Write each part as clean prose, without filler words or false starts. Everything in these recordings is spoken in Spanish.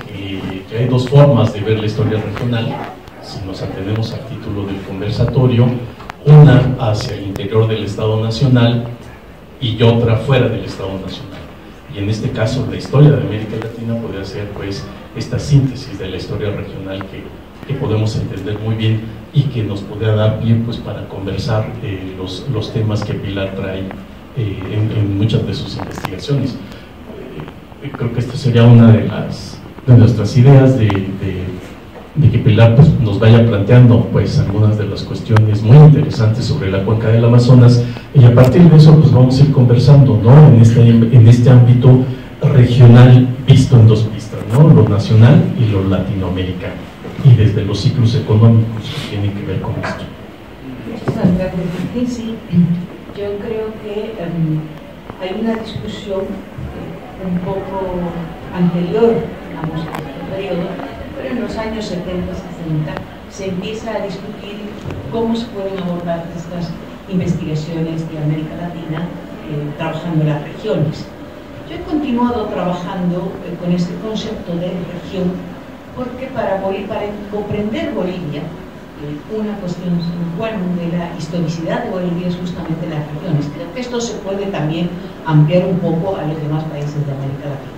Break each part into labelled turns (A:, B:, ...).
A: que hay dos formas de ver la historia regional, si nos atenemos al título del conversatorio, una hacia el interior del Estado Nacional y otra fuera del Estado Nacional. Y en este caso la historia de América Latina podría ser pues esta síntesis de la historia regional que podemos entender muy bien y que nos podría dar pie pues para conversar los temas que Pilar trae en muchas de sus investigaciones. Creo que esta sería una de nuestras ideas de que Pilar pues, nos vaya planteando pues algunas de las cuestiones muy interesantes sobre la cuenca del Amazonas, y a partir de eso pues vamos a ir conversando, ¿no? en este ámbito regional visto en dos vistas, ¿no? Lo nacional y lo latinoamericano, y desde los ciclos económicos que tienen que ver con esto.
B: Muchísimas gracias. Sí, yo creo que hay una discusión un poco anterior, digamos, a este periodo, pero en los años 70-60 se empieza a discutir cómo se pueden abordar estas investigaciones de América Latina trabajando en las regiones. Yo he continuado trabajando con este concepto de región porque para comprender Bolivia, una cuestión de la historicidad de Bolivia es justamente las regiones. Creo que esto se puede también ampliar un poco a los demás países de América Latina.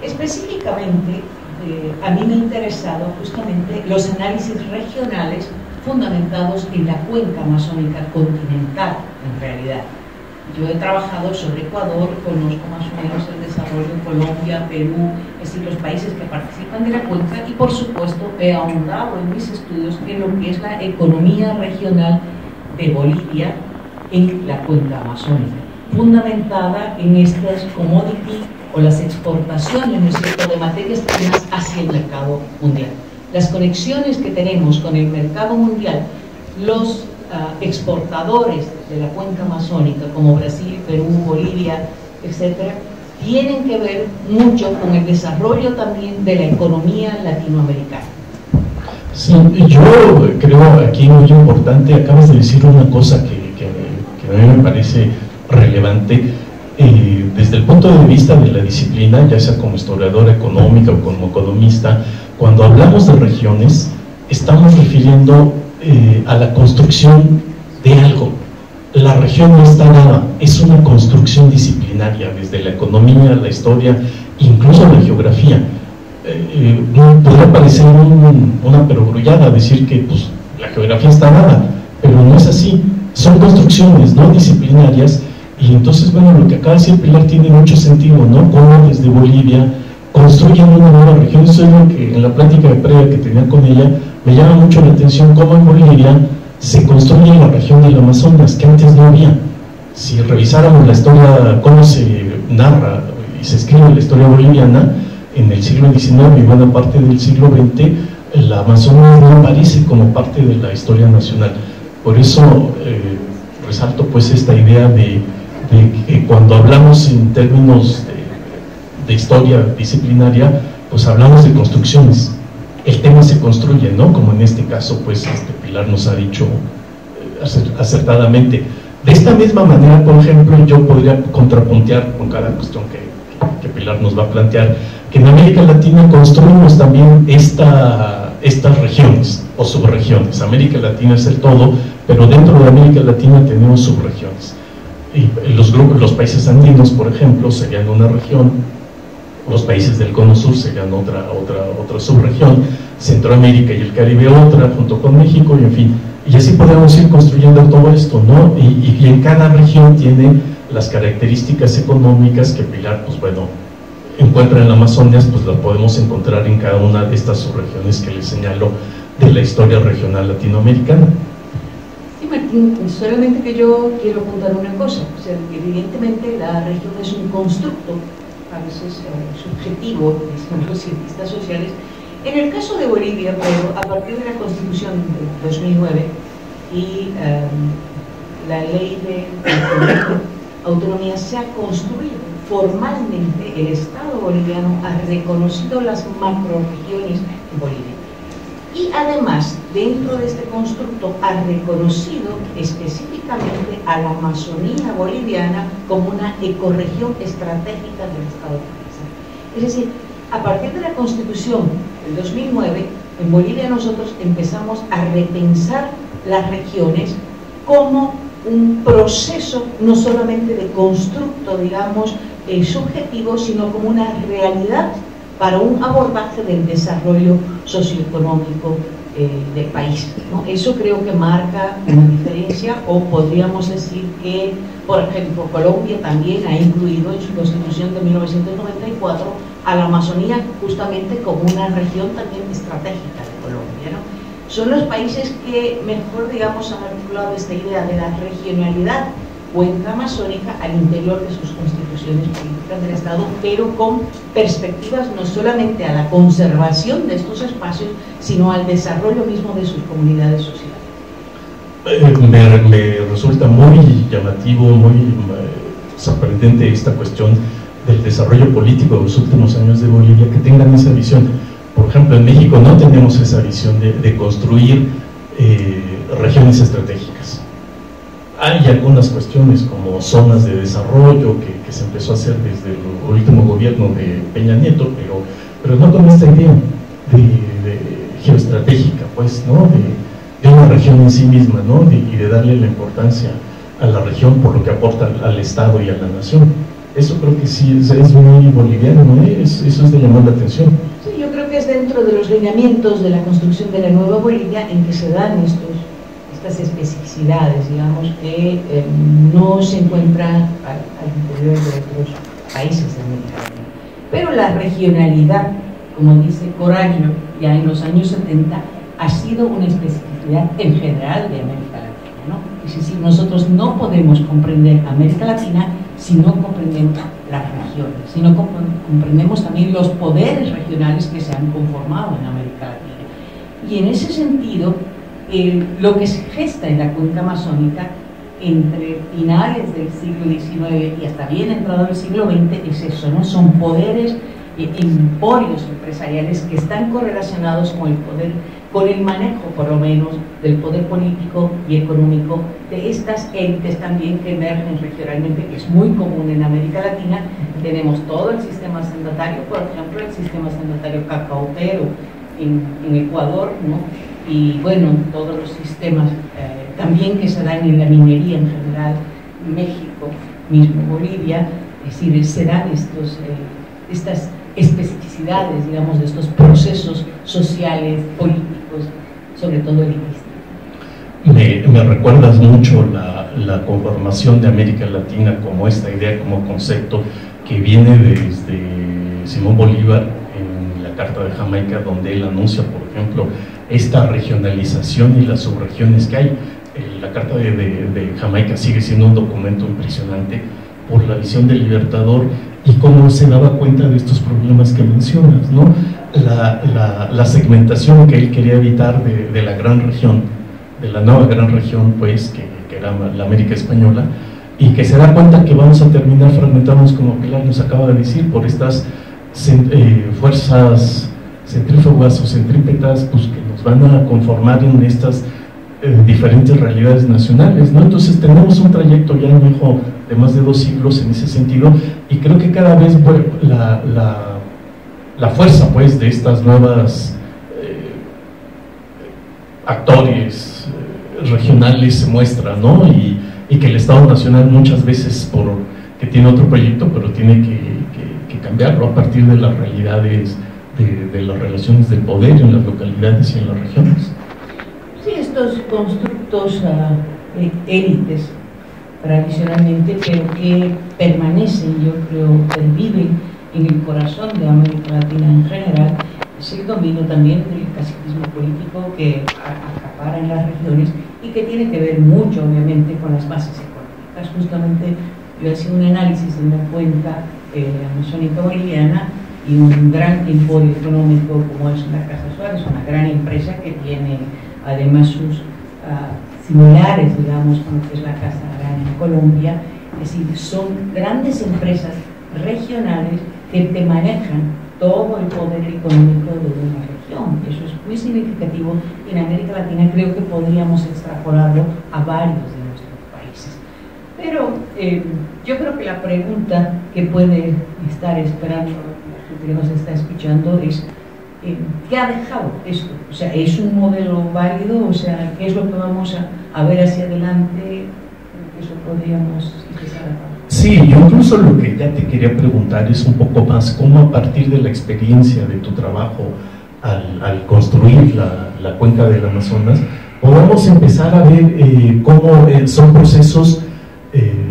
B: Específicamente, a mí me ha interesado justamente los análisis regionales fundamentados en la cuenca amazónica continental, en realidad. Yo he trabajado sobre Ecuador, conozco más o menos el desarrollo en Colombia, Perú, es decir, los países que participan de la cuenca, y por supuesto he ahondado en mis estudios en lo que es la economía regional de Bolivia en la cuenca amazónica, fundamentada en estas commodities o las exportaciones, ¿no es cierto?, de materias primas hacia el mercado mundial. Las conexiones que tenemos con el mercado mundial, los exportadores de la cuenca amazónica, como Brasil, Perú, Bolivia, etcétera, tienen que ver mucho con el desarrollo también de la economía latinoamericana.
A: Sí, yo creo aquí muy importante, acabas de decir una cosa que a mí me parece relevante, desde el punto de vista de la disciplina, ya sea como historiador económica o como economista, cuando hablamos de regiones, estamos refiriendo a la construcción de algo. La región no está nada, es una construcción disciplinaria, desde la economía, la historia, incluso la geografía. Podría parecer una perogrullada decir que pues, la geografía está nada, pero no es así, son construcciones no disciplinarias. Y entonces, bueno, lo que acaba de decir Pilar tiene mucho sentido, ¿no? Cómo desde Bolivia construyen una nueva región. Eso es lo que en la plática de previa que tenía con ella me llama mucho la atención, cómo en Bolivia se construye la región del Amazonas, que antes no había. Si revisáramos la historia, cómo se narra y se escribe la historia boliviana en el siglo XIX y buena parte del siglo XX, el Amazonas no aparece como parte de la historia nacional. Por eso resalto pues esta idea de que cuando hablamos en términos de historia disciplinaria, pues hablamos de construcciones. El tema se construye, ¿no? Como en este caso, pues Pilar nos ha dicho acertadamente. De esta misma manera, por ejemplo, yo podría contrapuntear con cada cuestión que Pilar nos va a plantear, que en América Latina construimos también estas regiones o subregiones. América Latina es el todo, pero dentro de América Latina tenemos subregiones. Y los países andinos, por ejemplo, serían una región, los países del Cono Sur serían otra subregión, Centroamérica y el Caribe otra, junto con México, y en fin, y así podemos ir construyendo todo esto, ¿no? Y en cada región tiene las características económicas que Pilar, pues bueno, encuentra en la Amazonas, pues las podemos encontrar en cada una de estas subregiones que les señalo de la historia regional latinoamericana.
B: Sí, Martín, solamente que yo quiero apuntar una cosa, o sea, que evidentemente la región es un constructo, a veces subjetivo, dicen los cientistas sociales. En el caso de Bolivia, pero a partir de la Constitución de 2009 y la ley de autonomía, se ha construido formalmente. El Estado boliviano ha reconocido las macrorregiones en Bolivia. Y además, dentro de este constructo, ha reconocido específicamente a la Amazonía boliviana como una ecorregión estratégica del Estado boliviano. Es decir, A partir de la Constitución del 2009, en Bolivia nosotros empezamos a repensar las regiones como un proceso no solamente de constructo, digamos, subjetivo, sino como una realidad para un abordaje del desarrollo socioeconómico del país, ¿no? Eso creo que marca una diferencia, o podríamos decir que, por ejemplo, Colombia también ha incluido en su Constitución de 1994 a la Amazonía justamente como una región también estratégica de Colombia, ¿no? Son los países que mejor, digamos, han articulado esta idea de la regionalidad cuenca amazónica al interior de sus constituciones políticas del Estado, pero con perspectivas no solamente a la conservación de estos espacios, sino al desarrollo mismo de sus comunidades sociales.
A: Me resulta muy llamativo, muy sorprendente esta cuestión del desarrollo político de los últimos años de Bolivia, que tengan esa visión. Por ejemplo, en México no tenemos esa visión de construir regiones estratégicas. Hay algunas cuestiones como zonas de desarrollo que se empezó a hacer desde el último gobierno de Peña Nieto, pero no con esta idea de geoestratégica, pues, ¿no? De una región en sí misma, ¿no? Y de darle la importancia a la región por lo que aporta al Estado y a la nación. Eso creo que sí es muy boliviano, ¿no? Eso es de llamar la atención.
B: Sí, yo creo que es dentro de los lineamientos de la construcción de la nueva Bolivia en que se dan estas especificidades, digamos, que no se encuentran al interior de otros países de América Latina. Pero la regionalidad, como dice Corallo, ya en los años 70, ha sido una especificidad en general de América Latina, ¿no? Es decir, nosotros no podemos comprender América Latina si no comprendemos las regiones, si no comprendemos también los poderes regionales que se han conformado en América Latina. Y en ese sentido, lo que se gesta en la cuenca amazónica entre finales del siglo XIX y hasta bien entrado el siglo XX es eso, ¿no? Son poderes, emporios empresariales que están correlacionados con el poder, con el manejo por lo menos del poder político y económico de estas élites también que emergen regionalmente, que es muy común en América Latina. Tenemos todo el sistema sendatario, por ejemplo el sistema sendatario cacautero en Ecuador, ¿no? Y bueno, todos los sistemas también que se dan en la minería en general, México, mismo Bolivia, es decir, se dan estas especificidades, digamos, de estos procesos sociales, políticos, sobre todo elitistas.
A: Me recuerdas mucho la conformación de América Latina como esta idea, como concepto que viene desde Simón Bolívar en la Carta de Jamaica, donde él anuncia, por ejemplo, esta regionalización y las subregiones que hay. La Carta de Jamaica sigue siendo un documento impresionante por la visión del Libertador y cómo se daba cuenta de estos problemas que mencionas, ¿no? La segmentación que él quería evitar de la gran región, de la nueva gran región, pues, que era la América Española, y que se da cuenta que vamos a terminar fragmentarnos, como Pilar nos acaba de decir, por estas fuerzas centrífugas o centrípetas, pues, que nos van a conformar en estas diferentes realidades nacionales, ¿no? Entonces tenemos un trayecto ya añejo de más de 2 siglos en ese sentido, y creo que cada vez la fuerza, pues, de estas nuevas actores regionales se muestra, ¿no? Y que el Estado Nacional muchas veces, que tiene otro proyecto, pero tiene que cambiarlo a partir de las realidades de las relaciones del poder en las localidades y en las regiones.
B: Sí, estos constructos élites tradicionalmente, pero que permanecen, yo creo, perviven en el corazón de América Latina en general, es el dominio también del caciquismo político que acapara en las regiones y que tiene que ver mucho, obviamente, con las bases económicas. Justamente yo hacía un análisis en la cuenca amazónica boliviana, y un gran emporio económico como es la Casa Suárez, una gran empresa que tiene además sus similares, digamos, con lo que es la Casa Grande en Colombia. Es decir, son grandes empresas regionales que te manejan todo el poder económico de una región. Eso es muy significativo. En América Latina creo que podríamos extrapolarlo a varios de nuestros países. Pero Yo creo que la pregunta que puede estar esperando la gente que nos está escuchando es ¿qué ha dejado esto? O sea, ¿es un modelo válido? O sea, ¿qué es lo que vamos a ver hacia adelante? Eso podríamos empezar a...
A: Sí, yo incluso lo que ya te quería preguntar es un poco más cómo a partir de la experiencia de tu trabajo al construir la cuenca del Amazonas podamos empezar a ver cómo son procesos,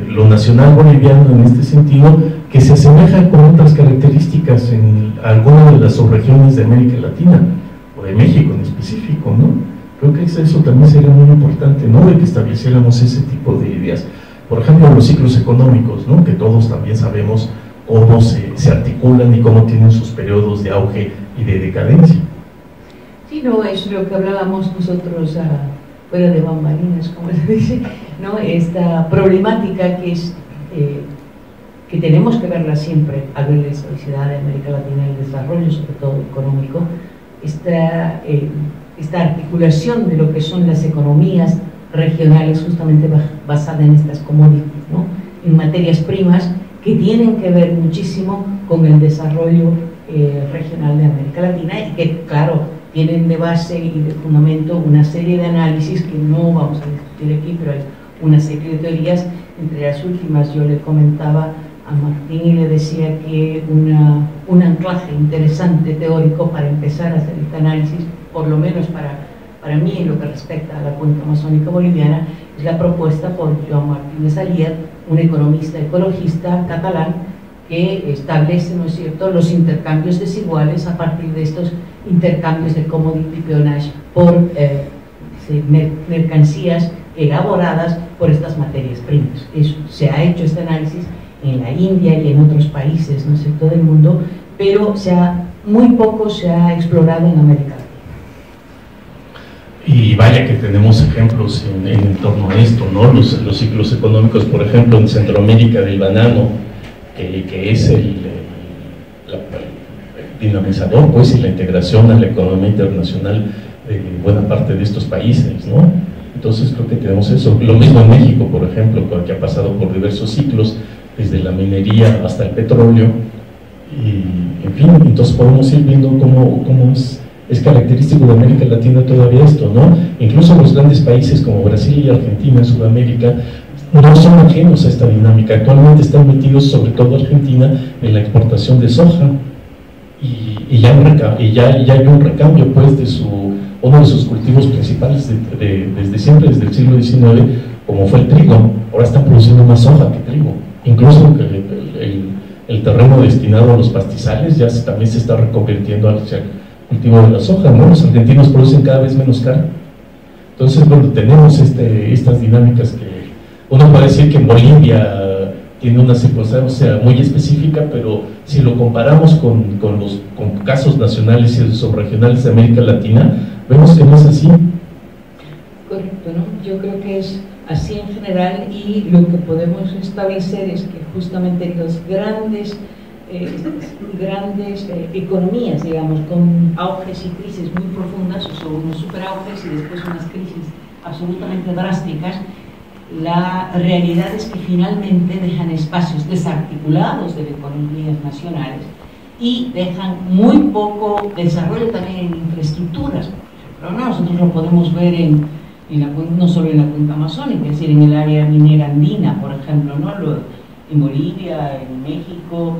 A: lo nacional boliviano en este sentido, que se asemejan con otras características en alguna de las subregiones de América Latina, o de México en específico, ¿no? Creo que eso también sería muy importante, ¿no? De que estableciéramos ese tipo de ideas. Por ejemplo, los ciclos económicos, ¿no? Que todos también sabemos cómo se articulan y cómo tienen sus periodos de auge y de decadencia.
B: Sí, no, es lo que hablábamos nosotros fuera de bambalinas, como se dice, ¿no? Esta problemática que es que tenemos que verla siempre al ver la historicidad de América Latina, el desarrollo sobre todo económico, esta articulación de lo que son las economías regionales justamente basada en estas commodities, ¿no? En materias primas que tienen que ver muchísimo con el desarrollo regional de América Latina y que, claro, tienen de base y de fundamento una serie de análisis que no vamos a discutir aquí, pero hay una serie de teorías. Entre las últimas yo le comentaba a Martín y le decía que un anclaje interesante teórico para empezar a hacer este análisis, por lo menos para mí en lo que respecta a la cuenca amazónica boliviana, es la propuesta por Joan Martín de Salier, un economista ecologista catalán que establece, ¿no es cierto?, los intercambios desiguales a partir de estos intercambios de commodity peonage por mercancías elaboradas por estas materias primas. Eso, se ha hecho este análisis en la India y en otros países, ¿no es cierto?, del mundo, pero muy poco se ha explorado en América Latina.
A: Y vaya que tenemos ejemplos en torno a esto, ¿no? Los ciclos económicos, por ejemplo, en Centroamérica del banano, que es el dinamizador, pues, y la integración a la economía internacional de buena parte de estos países, ¿no? Entonces creo que tenemos eso. Lo mismo en México, por ejemplo, que ha pasado por diversos ciclos, desde la minería hasta el petróleo, y en fin, entonces podemos ir viendo cómo es característico de América Latina todavía esto, ¿no? Incluso los grandes países como Brasil y Argentina en Sudamérica no son ajenos a esta dinámica. Actualmente están metidos, sobre todo Argentina, en la exportación de soja, y ya hay un recambio, pues, uno de sus cultivos principales desde siempre, desde el siglo XIX, como fue el trigo. Ahora están produciendo más soja que trigo, incluso el terreno destinado a los pastizales también se está reconvirtiendo hacia el cultivo de la soja, ¿no? Los argentinos producen cada vez menos carne. Entonces, bueno, tenemos estas dinámicas que uno puede decir que en Bolivia tiene una circunstancia muy específica, pero si lo comparamos con casos nacionales y subregionales de América Latina, vemos que no es así.
B: Correcto, ¿no? Yo creo que es así en general, y lo que podemos establecer es que justamente las grandes economías, digamos, con auges y crisis muy profundas, o sea, unos superauges y después unas crisis absolutamente drásticas, la realidad es que finalmente dejan espacios desarticulados de economías nacionales y dejan muy poco desarrollo también en infraestructuras. Pero no, nosotros lo podemos ver no solo en la cuenca amazónica, es decir, en el área minera andina, por ejemplo, ¿no? En Bolivia, en México,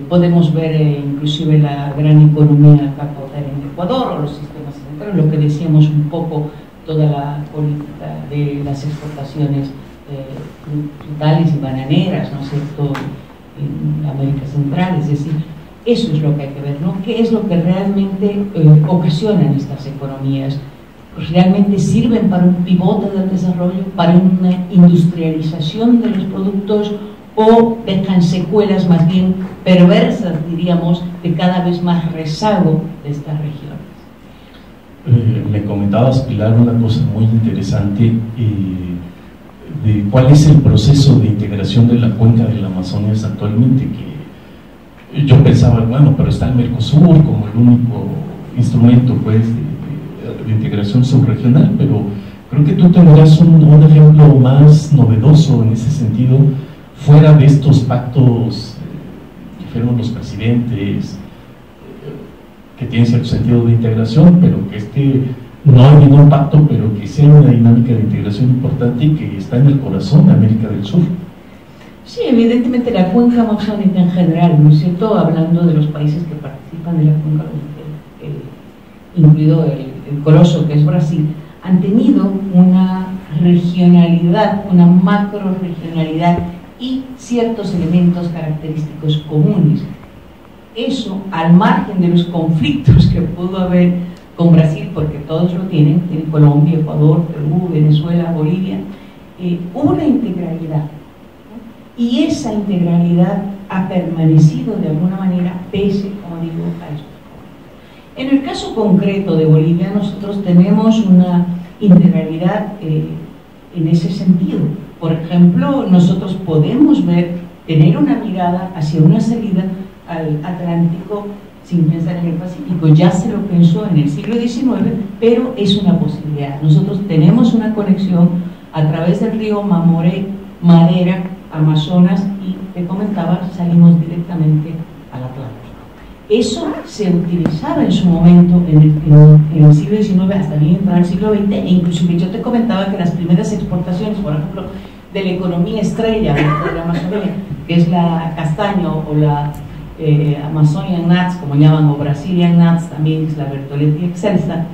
B: podemos ver inclusive la gran economía cacotera en Ecuador, o los sistemas centrales, lo que decíamos un poco, toda la política de las exportaciones frutales y bananeras, ¿no es cierto?, en América Central. Es decir, eso es lo que hay que ver, ¿no? ¿Qué es lo que realmente ocasionan estas economías? Pues realmente sirven para un pivote del desarrollo, para una industrialización de los productos, o dejan secuelas más bien perversas, diríamos, de cada vez más rezago de estas regiones.
A: Me comentabas, Pilar, una cosa muy interesante de cuál es el proceso de integración de la cuenca del Amazonas actualmente, que yo pensaba, bueno, pero está el Mercosur como el único instrumento, pues, de integración subregional, pero creo que tú tendrás un ejemplo más novedoso en ese sentido, fuera de estos pactos que fueron los presidentes, que tienen cierto sentido de integración, pero que no hay ningún pacto, pero que sea una dinámica de integración importante y que está en el corazón de América del Sur.
B: Sí, evidentemente la cuenca amazónica en general, ¿no es cierto? Hablando de los países que participan de la cuenca, incluido el coloso que es Brasil, han tenido una regionalidad, una macro regionalidad y ciertos elementos característicos comunes. Eso, al margen de los conflictos que pudo haber con Brasil, porque todos lo tienen Colombia, Ecuador, Perú, Venezuela, Bolivia, hubo una integralidad, ¿no? Y esa integralidad ha permanecido de alguna manera pese, como digo, a estos conflictos. En el caso concreto de Bolivia, nosotros tenemos una integralidad en ese sentido. Por ejemplo, nosotros podemos tener una mirada hacia una salida al Atlántico sin pensar en el Pacífico. Ya se lo pensó en el siglo XIX, pero es una posibilidad. Nosotros tenemos una conexión a través del río Mamoré, Madera, Amazonas y, te comentaba, salimos directamente al Atlántico. Eso se utilizaba en su momento en el siglo XIX hasta bien entrar al siglo XX, e inclusive yo te comentaba que las primeras exportaciones, por ejemplo, de la economía estrella de la Amazonía, que es la castaña o la Amazonian Nuts, como llaman, o Brazilian Nuts, también es la Bertoletti excelsa,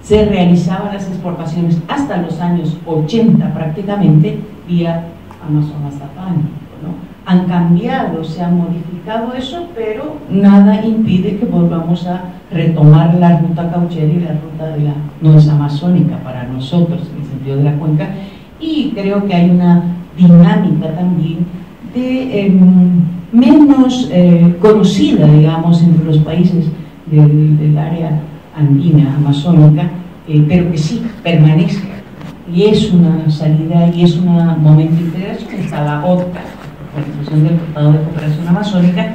B: se realizaban las exportaciones hasta los años 80 prácticamente vía Amazonas Atlántico, ¿no? Han cambiado, se ha modificado eso, pero nada impide que volvamos a retomar la ruta cauchera y la ruta de la no es amazónica para nosotros en el sentido de la cuenca, y creo que hay una dinámica también de menos conocida, digamos, entre los países del área andina, amazónica, pero que sí permanece. Y es una salida y es un momento de integración. Está la OTCA, Organización del Tratado de Cooperación Amazónica,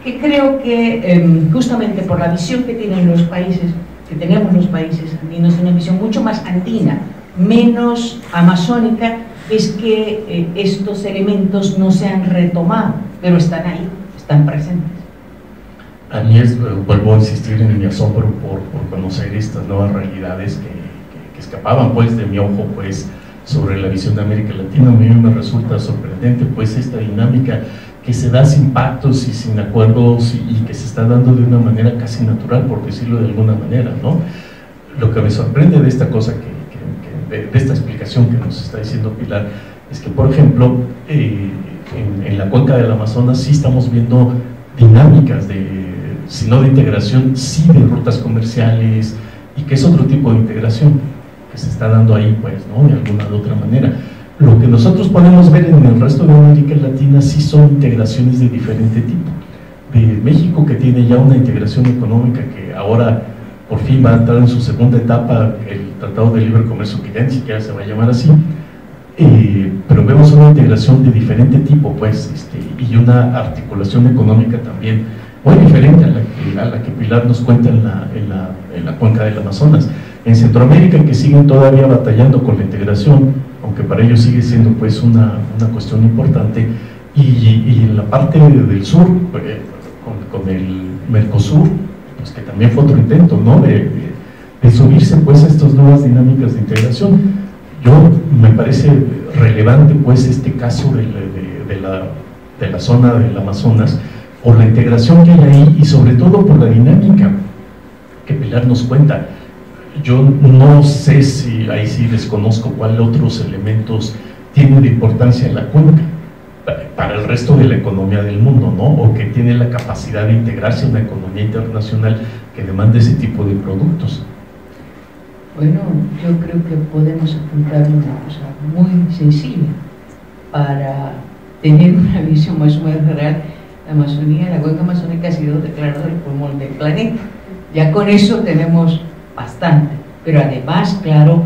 B: que creo que justamente por la visión que tienen los países, que tenemos los países andinos, una visión mucho más andina, menos amazónica, es que estos elementos no se han retomado, pero están ahí, están presentes.
A: A mí vuelvo a insistir en mi asombro por conocer estas nuevas realidades que escapaban pues de mi ojo pues sobre la visión de América Latina. A mí me resulta sorprendente pues esta dinámica que se da sin pactos y sin acuerdos y que se está dando de una manera casi natural, por decirlo de alguna manera, ¿no? Lo que me sorprende de esta cosa de esta explicación que nos está diciendo Pilar es que, por ejemplo, en la cuenca del Amazonas sí estamos viendo dinámicas si no de integración, sí de rutas comerciales, y que es otro tipo de integración que se está dando ahí, pues, ¿no? De alguna de otra manera. Lo que nosotros podemos ver en el resto de América Latina sí son integraciones de diferente tipo. De México, que tiene ya una integración económica que ahora por fin va a entrar en su segunda etapa, el Tratado de Libre Comercio, que ya ni siquiera se va a llamar así, pero vemos una integración de diferente tipo, pues, y una articulación económica también muy diferente a la que Pilar nos cuenta en la cuenca del Amazonas. En Centroamérica, que siguen todavía batallando con la integración, aunque para ellos sigue siendo pues una cuestión importante, y en la parte del sur, con el Mercosur, pues que también fue otro intento, ¿no? de subirse pues a estas nuevas dinámicas de integración. Me parece relevante pues este caso de la zona del Amazonas, por la integración que hay ahí y sobre todo por la dinámica que Pilar nos cuenta. Yo no sé si, ahí sí desconozco cuáles otros elementos tienen de importancia en la cuenca para el resto de la economía del mundo, ¿no? O que tiene la capacidad de integrarse en una economía internacional que demanda ese tipo de productos.
B: Bueno, yo creo que podemos apuntar una cosa muy sencilla para tener una visión más o menos real. La Amazonía, la cuenca amazónica ha sido declarada el pulmón del planeta. Ya con eso tenemos bastante, pero además, claro,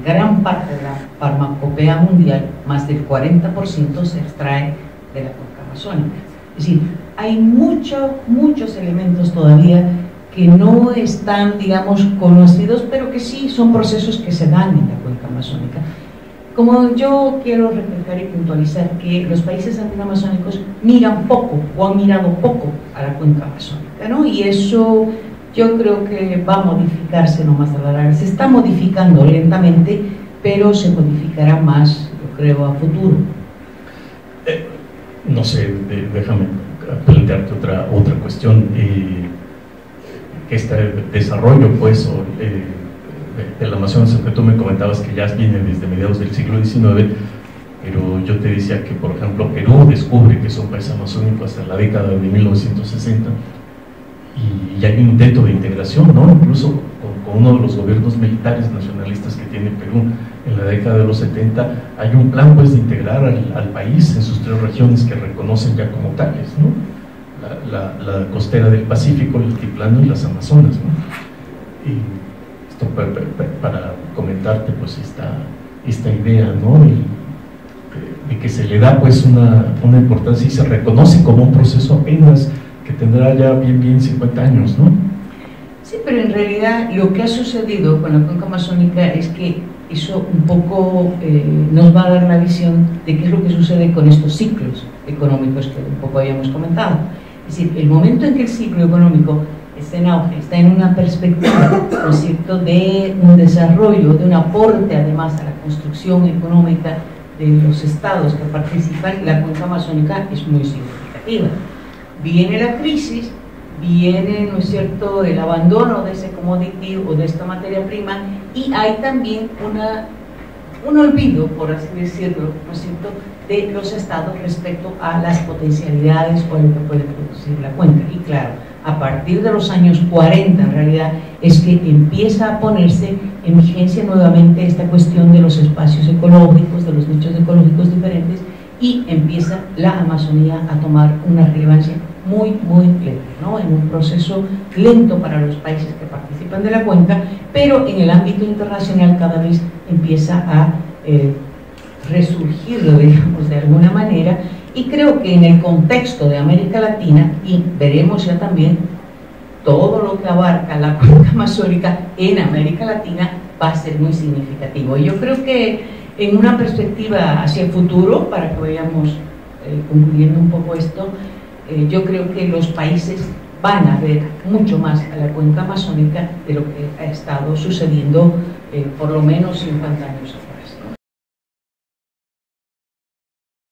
B: gran parte de la farmacopea mundial, más del 40% se extrae de la cuenca amazónica. Es decir, hay muchos elementos todavía que no están, digamos, conocidos, pero que sí son procesos que se dan en la cuenca amazónica. Como yo quiero recalcar y puntualizar que los países amazónicos miran poco o han mirado poco a la cuenca amazónica, ¿no? Y eso yo creo que va a modificarse no más a la larga. Se está modificando lentamente, pero se modificará más, yo creo, a futuro.
A: No sé, déjame plantearte otra cuestión. Este desarrollo, pues, del Amazonas, que tú me comentabas que ya viene desde mediados del siglo XIX, pero yo te decía que, por ejemplo, Perú descubre que es un país amazónico hasta la década de 1960, y hay un intento de integración, ¿no? Incluso con uno de los gobiernos militares nacionalistas que tiene Perú en la década de los 70, hay un plan, pues, de integrar al país en sus 3 regiones que reconocen ya como tales, ¿no? La costera del Pacífico, el altiplano y las Amazonas, ¿no? Y esto para comentarte, pues, esta idea, ¿no? De que se le da, pues, una importancia y se reconoce como un proceso apenas que tendrá ya bien 50 años, ¿no?
B: Sí, pero en realidad lo que ha sucedido con la cuenca amazónica es que eso un poco nos va a dar la visión de qué es lo que sucede con estos ciclos económicos que un poco habíamos comentado. Es decir, el momento en que el ciclo económico está en auge, está en una perspectiva, ¿no es cierto?, de un desarrollo, de un aporte además a la construcción económica de los estados que participan, la cuenca amazónica es muy significativa. Viene la crisis, viene, ¿no es cierto?, el abandono de ese commodity o de esta materia prima, y hay también un olvido, por así decirlo, ¿no es cierto?, de los estados respecto a las potencialidades o lo que puede producir la cuenca. Y claro, a partir de los años 40 en realidad es que empieza a ponerse en vigencia nuevamente esta cuestión de los espacios ecológicos, de los nichos ecológicos diferentes, y empieza la Amazonía a tomar una relevancia muy lenta, ¿no? En un proceso lento para los países que participan de la cuenca, pero en el ámbito internacional cada vez empieza a resurgir, digamos, de alguna manera, y creo que en el contexto de América Latina, y veremos ya también todo lo que abarca la cuenca amazónica en América Latina, va a ser muy significativo. Y yo creo que en una perspectiva hacia el futuro, para que vayamos concluyendo un poco esto, yo creo que los países van a ver mucho más a la cuenca amazónica de lo que ha estado sucediendo por lo menos 50 años.